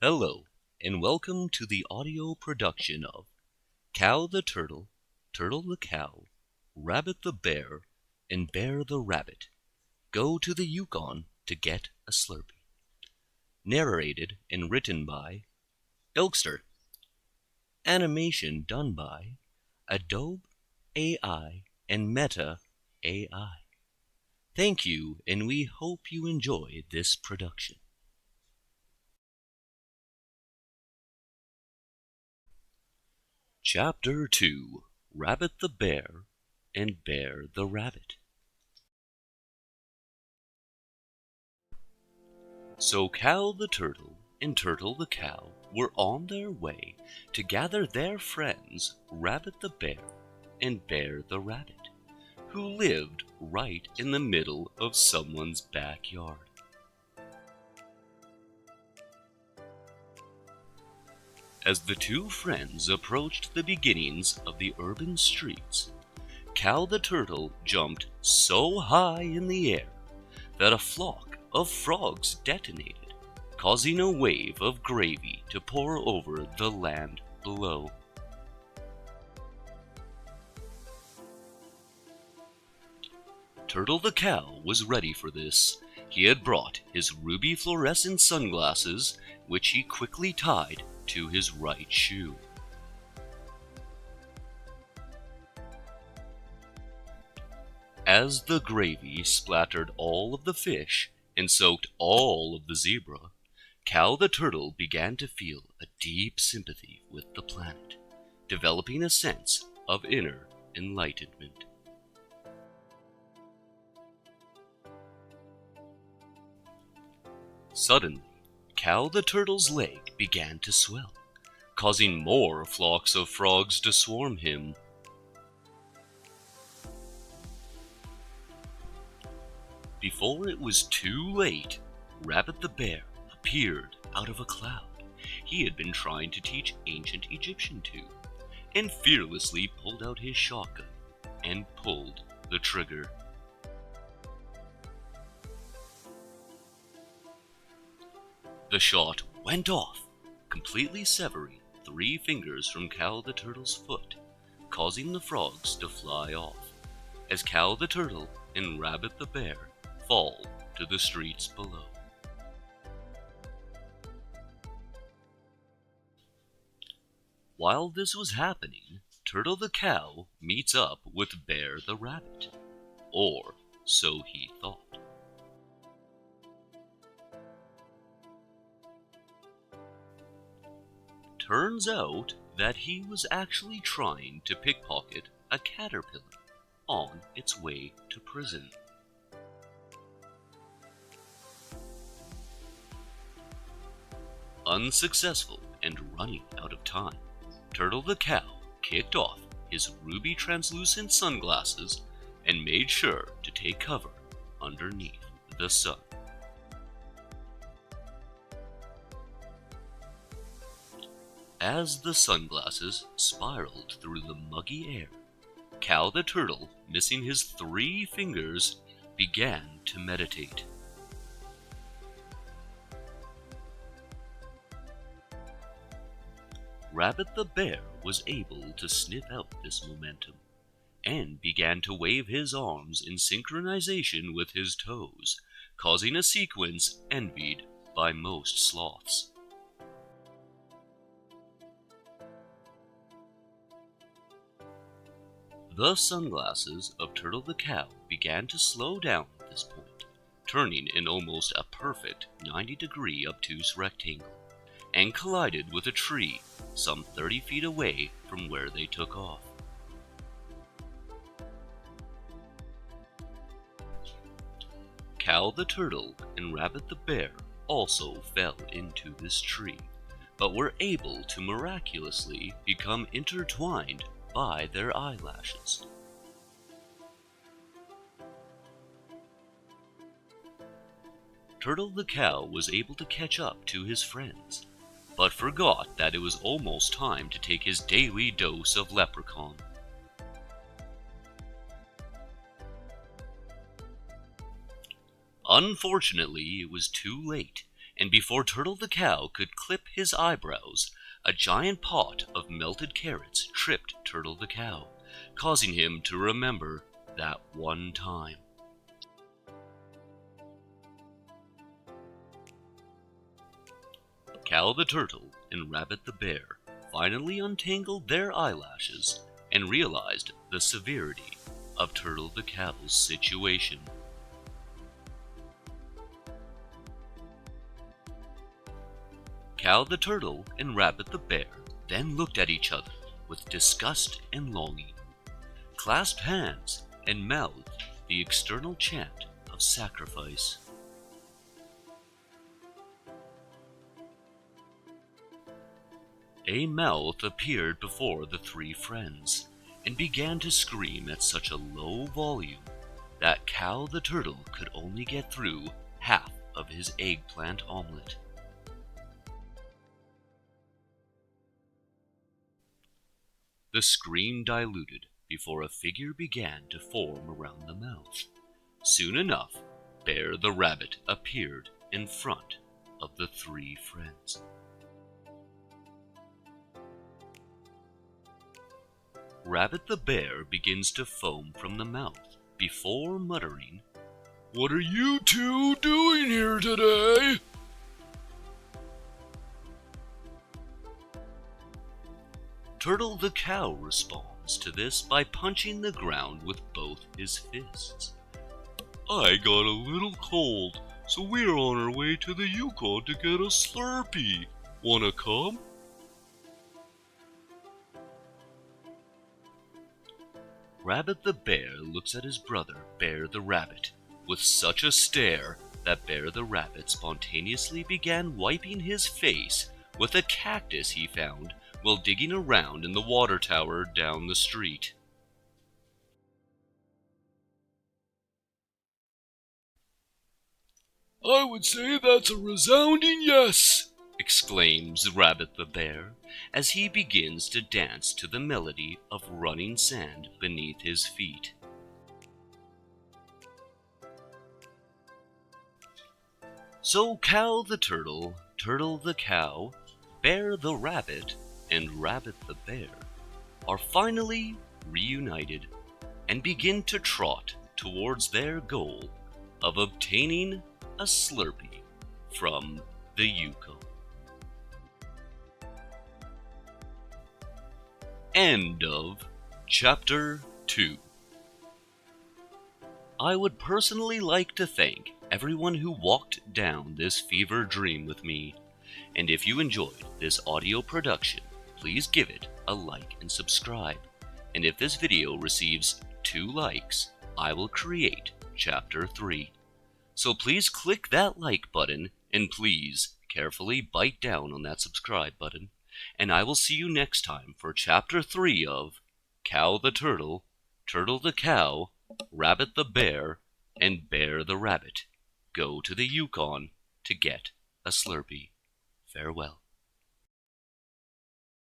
Hello, and welcome to the audio production of Cow the Turtle, Turtle the Cow, Rabbit the Bear, and Bear the Rabbit Go to the Yukon to Get a Slurpee. Narrated and written by Elkster. Animation done by Adobe AI and Meta AI. Thank you, and we hope you enjoy this production. Chapter 2: Rabbit the Bear and Bear the Rabbit. So Cow the Turtle and Turtle the Cow were on their way to gather their friends Rabbit the Bear and Bear the Rabbit, who lived right in the middle of someone's backyard. As the two friends approached the beginnings of the urban streets, Cow the Turtle jumped so high in the air that a flock of frogs detonated, causing a wave of gravy to pour over the land below. Turtle the Cow was ready for this. He had brought his ruby fluorescent sunglasses, which he quickly tied to his right shoe. As the gravy splattered all of the fish and soaked all of the zebra, Cow the Turtle began to feel a deep sympathy with the planet, developing a sense of inner enlightenment. Suddenly, Cow the Turtle's leg began to swell, causing more flocks of frogs to swarm him. Before it was too late, Rabbit the Bear appeared out of a cloud he had been trying to teach ancient Egyptian to, and fearlessly pulled out his shotgun and pulled the trigger. The shot went off, completely severing 3 fingers from Cow the Turtle's foot, causing the frogs to fly off, as Cow the Turtle and Rabbit the Bear fall to the streets below. While this was happening, Turtle the Cow meets up with Bear the Rabbit, or so he thought. Turns out that he was actually trying to pickpocket a caterpillar on its way to prison. Unsuccessful and running out of time, Turtle the Cow kicked off his ruby translucent sunglasses and made sure to take cover underneath the sun. As the sunglasses spiraled through the muggy air, Cow the Turtle, missing his 3 fingers, began to meditate. Rabbit the Bear was able to sniff out this momentum, and began to wave his arms in synchronization with his toes, causing a sequence envied by most sloths. The sunglasses of Turtle the Cow began to slow down at this point, turning in almost a perfect 90-degree obtuse rectangle, and collided with a tree some 30 feet away from where they took off. Cow the Turtle and Rabbit the Bear also fell into this tree, but were able to miraculously become intertwined by their eyelashes. Turtle the Cow was able to catch up to his friends, but forgot that it was almost time to take his daily dose of leprechaun. Unfortunately, it was too late, and before Turtle the Cow could clip his eyebrows, a giant pot of melted carrots tripped Turtle the Cow, causing him to remember that one time. Cow the Turtle and Rabbit the Bear finally untangled their eyelashes and realized the severity of Turtle the Cow's situation. Cow the Turtle and Rabbit the Bear then looked at each other with disgust and longing, clasped hands, and mouthed the external chant of sacrifice. A mouth appeared before the three friends and began to scream at such a low volume that Cow the Turtle could only get through half of his eggplant omelet. The scream diluted before a figure began to form around the mouth. Soon enough, Bear the Rabbit appeared in front of the three friends. Rabbit the Bear begins to foam from the mouth before muttering, "What are you two doing here today?" Turtle the Cow responds to this by punching the ground with both his fists. "I got a little cold, so we're on our way to the Yukon to get a Slurpee. Wanna come?" Rabbit the Bear looks at his brother Bear the Rabbit with such a stare that Bear the Rabbit spontaneously began wiping his face with a cactus he found while digging around in the water tower down the street. "I would say that's a resounding yes!" exclaims Rabbit the Bear as he begins to dance to the melody of running sand beneath his feet. So Cow the Turtle, Turtle the Cow, Bear the Rabbit, and Rabbit the Bear are finally reunited and begin to trot towards their goal of obtaining a Slurpee from the Yukon. End of Chapter 2. I would personally like to thank everyone who walked down this fever dream with me, and if you enjoyed this audio production, please give it a like and subscribe. And if this video receives 2 likes, I will create Chapter 3. So please click that like button, and please carefully bite down on that subscribe button. And I will see you next time for Chapter 3 of Cow the Turtle, Turtle the Cow, Rabbit the Bear, and Bear the Rabbit go to the Yukon to get a Slurpee. Farewell.